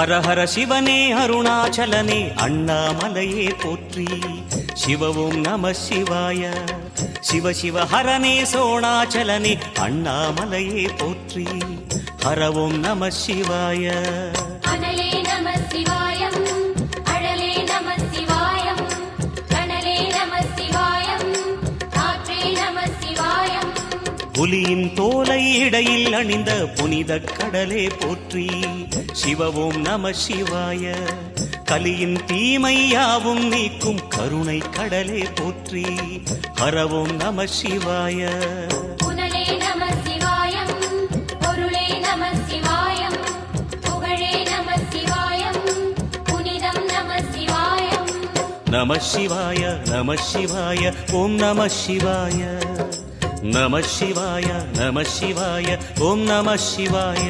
ஹர ஹர சிவனே அருணாச்சலனே அண்ணாமலையே போற்றி. சிவ ஓம் நம சிவாய. சிவ சிவ ஹரனே சோணாச்சலனே அண்ணாமலையே போற்றி. ஹர ஓம் நம சிவாய. அனலே நம சிவாயம், அழலே நம சிவாயம், கனலே நம சிவாயம், காற்றே நம சிவாயம். புலியின் தோலை இடையில் அணிந்த புனித கடலே போற்றி. சிவ ஓம் நம சிவாய. கலியின் தீமையாவும் நீக்கும் கருணை கடலே போற்றி. ஹர ஓம் நம சிவாய. புனலே நம சிவாயம், பொருளே நம சிவாயம், புகழே நம சிவாயம், புனிதம் நம சிவாயம். நம சிவாய நம சிவாய ஓம் நம சிவாய. நம சிவாய நம சிவாய ஓம் நம சிவாய.